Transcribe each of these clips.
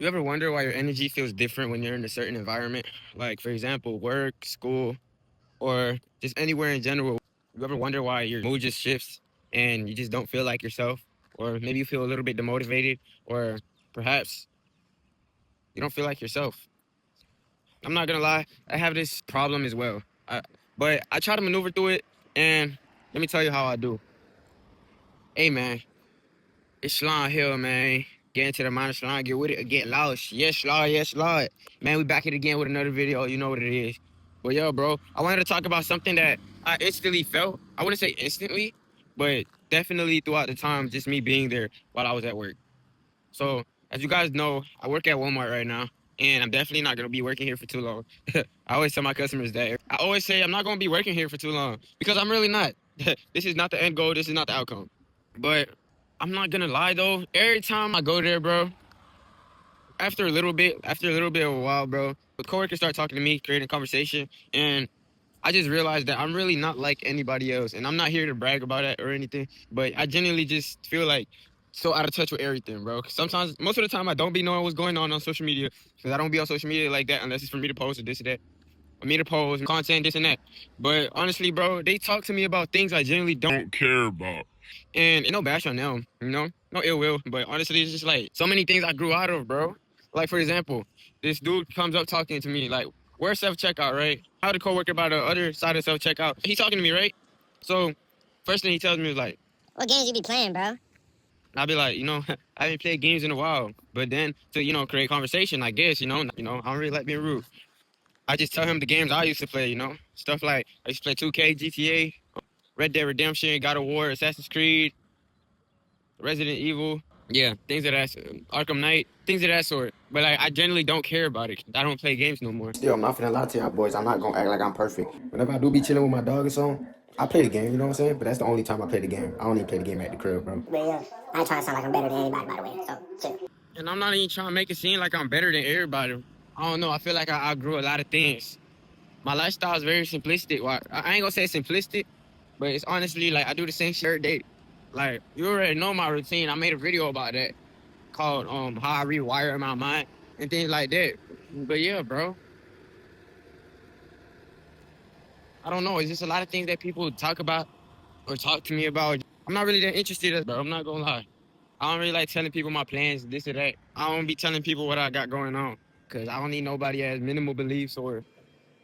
You ever wonder why your energy feels different when you're in a certain environment? Like, for example, work, school, or just anywhere in general. You ever wonder why your mood just shifts and you just don't feel like yourself? Or maybe you feel a little bit demotivated, or perhaps you don't feel like yourself. I'm not gonna lie, I have this problem as well. But I try to maneuver through it, and let me tell you how I do. Hey, man, it's Slime Hill, man. Get into the MindofSlime, get with it or get lost. Yes, Lord, yes, Lord. Man, we back here again with another video. You know what it is. But yo, bro, I wanted to talk about something that I instantly felt. I wouldn't say instantly, but definitely throughout the time, just me being there while I was at work. So, as you guys know, I work at Walmart right now, and I'm definitely not going to be working here for too long. I always tell my customers that. I always say I'm not going to be working here for too long because I'm really not. This is not the end goal. This is not the outcome. But I'm not gonna lie though. Every time I go there, bro, after a little bit of a while, bro, the coworkers start talking to me, creating conversation, and I just realized that I'm really not like anybody else. And I'm not here to brag about it or anything, but I genuinely just feel like so out of touch with everything, bro. 'Cause sometimes, most of the time, I don't be knowing what's going on social media because I don't be on social media like that unless it's for me to post or this or that. For me to post content, this and that. But honestly, bro, they talk to me about things I genuinely don't care about. And no bash on them, you know? No ill will. But honestly, it's just like so many things I grew out of, bro. Like, for example, this dude comes up talking to me, like, where's self-checkout, right? I had a coworker by the other side of self-checkout. He's talking to me, right? So, first thing he tells me is like, what games you be playing, bro? I'll be like, I haven't played games in a while. But then to, create conversation, I guess, I don't really like being rude. I just tell him the games I used to play, stuff like I used to play 2K, GTA, Red Dead Redemption, God of War, Assassin's Creed, Resident Evil. Yeah, things of that Arkham Knight, things of that sort. But I generally don't care about it. I don't play games no more. Still, I'm not finna lie to y'all boys. I'm not gonna act like I'm perfect. Whenever I do be chilling with my dog or something, I play the game, you know what I'm saying? But that's the only time I play the game. I don't even play the game at the crib, bro. But yeah, I ain't trying to sound like I'm better than anybody, by the way. So, chill. And I'm not even trying to make it seem like I'm better than everybody. I don't know. I feel like I outgrew a lot of things. My lifestyle is very simplistic. Well, I ain't gonna say simplistic, but it's honestly like I do the same shit every day. Like, you already know my routine. I made a video about that called how I rewire my mind and things like that. But yeah, bro. I don't know. It's just a lot of things that people talk about or talk to me about. I'm not really that interested, bro. I'm not gonna lie. I don't really like telling people my plans, this or that. I don't be telling people what I got going on because I don't need nobody that has minimal beliefs or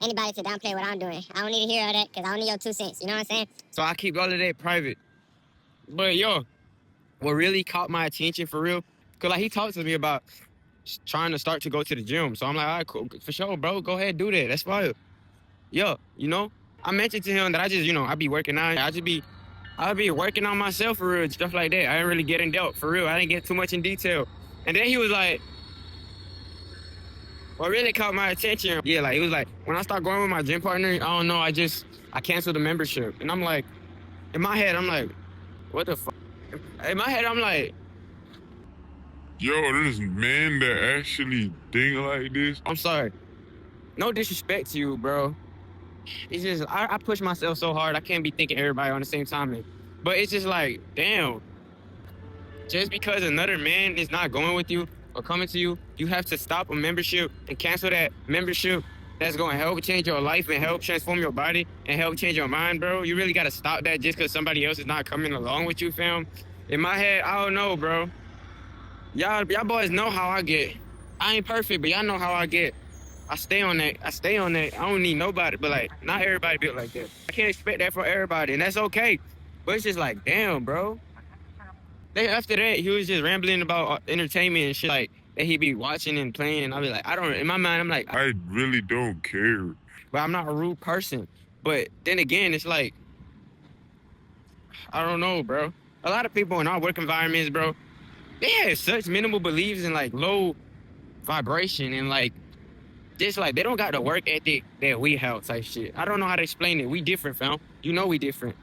Anybody to downplay what I'm doing. I don't need to hear all that because I don't need your 2 cents. You know what I'm saying? so I keep all of that private. But yo, what really caught my attention for real, because like he talked to me about trying to start to go to the gym. So I'm like, all right, cool, for sure, bro. Go ahead, do that. That's fine. Yo, I mentioned to him that I just, I be working out. I be working on myself for real, stuff like that. I didn't really get in depth for real. I didn't get too much in detail. And then he was like, what really caught my attention, yeah, like, it was like, when I start going with my gym partner, I don't know, I canceled the membership. And I'm like, in my head, I'm like, what the fuck? In my head, I'm like, yo, there's men that actually think like this. I'm sorry. No disrespect to you, bro. It's just, I push myself so hard, I can't be thinking everybody on the same time. But it's just like, damn. Just because another man is not going with you or coming to you, you have to stop a membership and cancel that membership that's going to help change your life and help transform your body and help change your mind, bro. You really got to stop that just because somebody else is not coming along with you, fam. In my head, I don't know, bro. Y'all boys know how I get. I ain't perfect, but y'all know how I get. I stay on that. I don't need nobody, but like, not everybody built like that. I can't expect that for everybody, and that's okay. But it's just like, damn, bro. Then after that, he was just rambling about entertainment and shit like that he be watching and playing, and I'll be like, in my mind, I'm like, I really don't care. But I'm not a rude person. But then again, it's like, I don't know, bro. A lot of people in our work environments, bro, they have such minimal beliefs and like low vibration and like just like they don't got the work ethic that we have type shit. I don't know how to explain it. We different, fam. You know we different.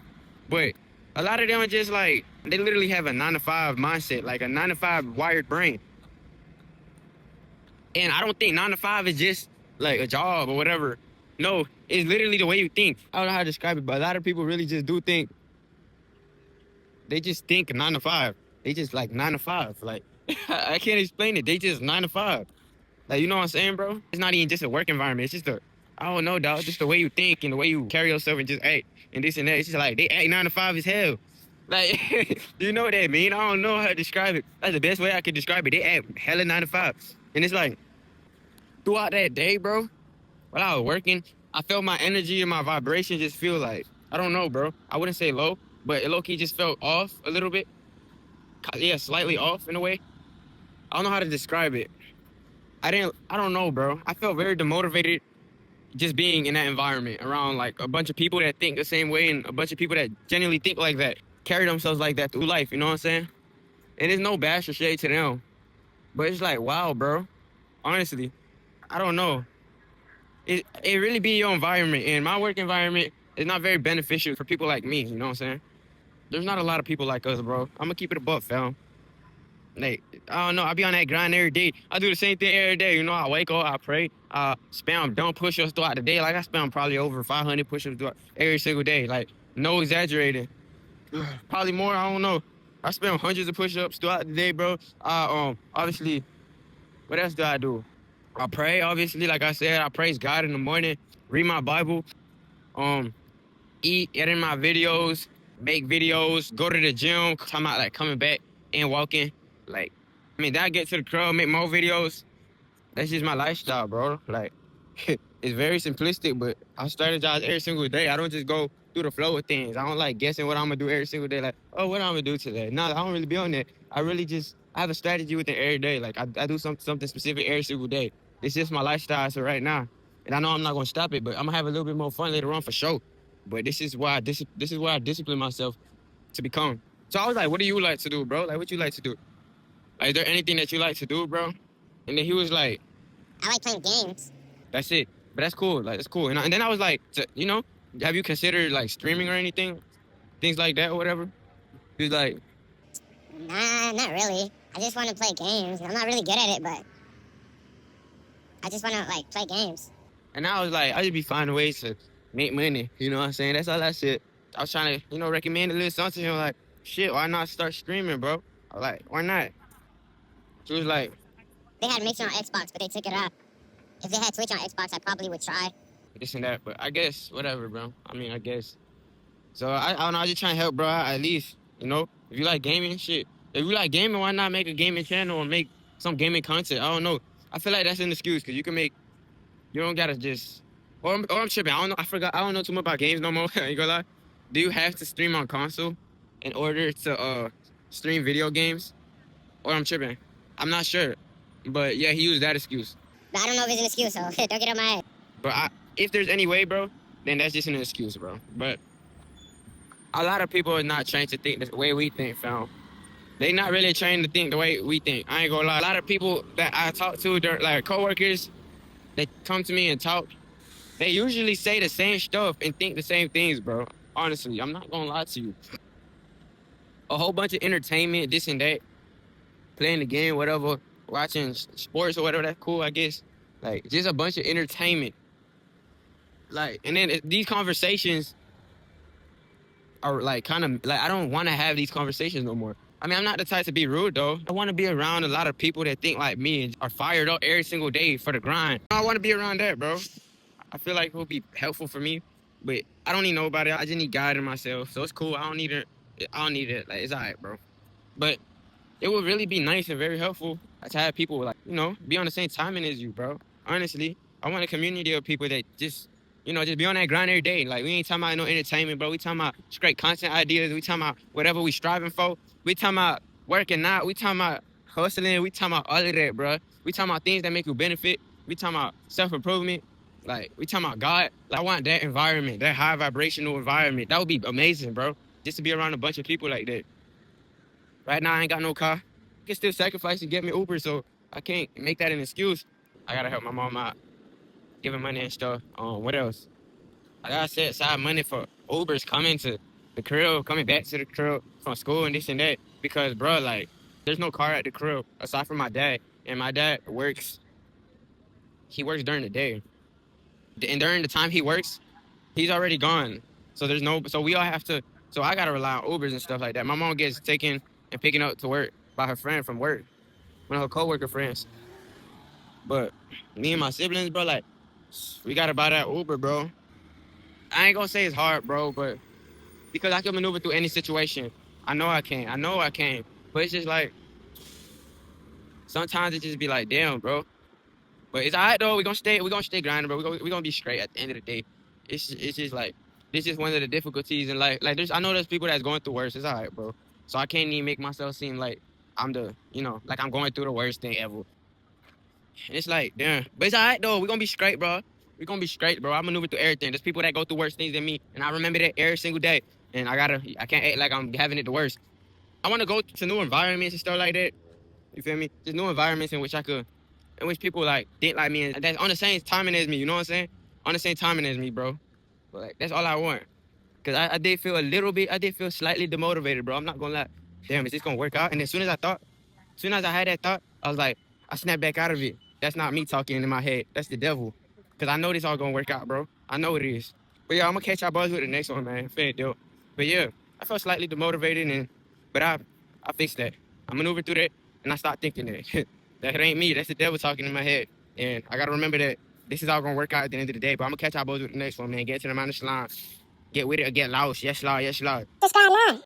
But a lot of them are just like, they literally have a 9-to-5 mindset, like a 9-to-5 wired brain. And I don't think 9 to 5 is just like a job or whatever. No, it's literally the way you think. I don't know how to describe it, but a lot of people really just do think. They just think 9 to 5. They just like 9 to 5. Like, I can't explain it. They just 9 to 5. Like, you know what I'm saying, bro? It's not even just a work environment. It's just I don't know, dog. Just the way you think and the way you carry yourself and just act and this and that. It's just like they act 9 to 5 as hell. Like, you know what that mean? I don't know how to describe it. That's the best way I could describe it. They act hella 9 to 5, and it's like throughout that day, bro. While I was working, I felt my energy and my vibration just feel like I don't know, bro. I wouldn't say low, but it low key just felt off a little bit. Yeah, slightly off in a way. I don't know how to describe it. I don't know, bro. I felt very demotivated just being in that environment around like a bunch of people that think the same way and a bunch of people that genuinely think like that, carry themselves like that through life. You know what I'm saying? And there's no bash or shade to them, but it's like, wow, bro. Honestly, I don't know. It really be your environment, and my work environment is not very beneficial for people like me. You know what I'm saying? There's not a lot of people like us, bro. I'm gonna keep it a buck, fam. Like, I don't know. I be on that grind every day. I do the same thing every day. You know, I wake up, I pray, spam dumb push-ups throughout the day. Like, I spam probably over 500 push-ups throughout every single day. Like, no exaggerating. Probably more. I don't know. I spam hundreds of push-ups throughout the day, bro. Obviously, what else do I do? I pray, obviously. Like I said, I praise God in the morning, read my Bible, um, eat, edit my videos, make videos, go to the gym, talking about like coming back and walking. Like, I mean, then I get to the club, make more videos. That's just my lifestyle, bro. Like, it's very simplistic, but I strategize every single day. I don't just go through the flow of things. I don't like guessing what I'm gonna do every single day. Like, oh, what I'm gonna do today? No, I don't really be on that. I really just I have a strategy with it every day. Like, I do something specific every single day. It's just my lifestyle. So right now, and I know I'm not gonna stop it, but I'm gonna have a little bit more fun later on for sure. But this is why this is why I discipline myself to become. So I was like, what do you like to do, bro? Like, what you like to do? Like, is there anything that you like to do, bro? And then he was like, I like playing games. that's it. But that's cool. Like, that's cool. And then I was like, you know, have you considered like streaming or anything? Things like that or whatever? He was like, Nah, not really. I just want to play games. I'm not really good at it, but I just want to like play games. and I was like, I just be finding ways to make money. You know what I'm saying? That's all that shit. I was trying to, you know, recommend a little something to him. Like, shit, why not start streaming, bro? I was like, why not? She was like, They had Mixer on Xbox, but they took it out. If they had Twitch on Xbox, I probably would try. this and that. But I guess, whatever, bro. I mean, I guess. So I don't know. I just trying to help, bro. At least, you know, if you like gaming, shit. If you like gaming, why not make a gaming channel or make some gaming content? I don't know. I feel like that's an excuse because you can make. You don't gotta just. Or I'm tripping. I don't know. I forgot. I don't know too much about games no more. You gonna lie? Do you have to stream on console in order to stream video games? Or I'm tripping. I'm not sure. But yeah, he used that excuse. But I don't know if it's an excuse, so don't get on my head. But if there's any way, bro, then that's just an excuse, bro. But a lot of people are not trained to think the way we think, fam. They not really trained to think the way we think. I ain't gonna lie. A lot of people that I talk to, they're like coworkers, they come to me and talk. They usually say the same stuff and think the same things, bro. Honestly, I'm not gonna lie to you. A whole bunch of entertainment, this and that, playing the game, whatever, watching sports or whatever. That's cool, I guess. Like, just a bunch of entertainment. Like, and then these conversations are like kind of like I don't want to have these conversations no more. I mean, I'm not the type to be rude though. I want to be around a lot of people that think like me and are fired up every single day for the grind. I want to be around that, bro. I feel like it will be helpful for me, but I don't need nobody. I just need God in myself, so it's cool. I don't need it. I don't need it. Like, it's alright, bro. But it would really be nice and very helpful to have people like, you know, be on the same timing as you, bro. Honestly, I want a community of people that just, you know, just be on that grind every day. Like, we ain't talking about no entertainment, bro. We talking about straight content ideas. We talking about whatever we striving for. We talking about working out. We talking about hustling. We talking about all of that, bro. We talking about things that make you benefit. We talking about self-improvement. Like, we talking about God. Like, I want that environment, that high vibrational environment. That would be amazing, bro. Just to be around a bunch of people like that. Right now, I ain't got no car. I can still sacrifice and get me Uber, so I can't make that an excuse. I gotta help my mom out, giving money and stuff. What else? I gotta set aside money for Ubers coming to the crib, coming back to the crib from school and this and that. Because, bro, like, there's no car at the crib aside from my dad. And my dad works, he works during the day. And during the time he works, he's already gone. So so we all have to, so I gotta rely on Ubers and stuff like that. My mom gets taken and picking up to work by her friend from work. one of her coworker friends. But me and my siblings, bro, like, we gotta buy that Uber, bro. I ain't gonna say it's hard, bro, but because I can maneuver through any situation. I know I can. I know I can. But it's just like sometimes it just be like, damn, bro. But it's all right though. We gonna stay grinding, bro. We gonna be straight at the end of the day. It's just like this is one of the difficulties in life. Like I know there's people that's going through worse. It's all right, bro. So I can't even make myself seem like I'm like I'm going through the worst thing ever. And it's like, damn. But it's all right though. We gonna be straight, bro. We gonna be straight, bro. I maneuver through everything. There's people that go through worse things than me, and I remember that every single day. And I can't act like I'm having it the worst. I want to go to new environments and stuff like that. You feel me? Just new environments in which people like think like me and that's on the same timing as me. You know what I'm saying? On the same timing as me, bro. But like that's all I want. Cause I did feel I did feel slightly demotivated, bro. I'm not gonna lie. Damn, is this gonna work out? And as soon as I had that thought, I was like, I snapped back out of it. That's not me talking in my head. That's the devil. Cause I know this all gonna work out, bro. I know it is. But yeah, I'm gonna catch y'all boys with the next one, man. Fair deal. But yeah, I felt slightly demotivated but I fixed that. I maneuvered through that and I stopped thinking that. That ain't me. That's the devil talking in my head. And I gotta remember that this is all gonna work out at the end of the day. But I'm gonna catch y'all boys with the next one, man. Get to the Mind of Slime. Get with it or get lost. Yes, Lord. Yes, Lord. Subscribe now.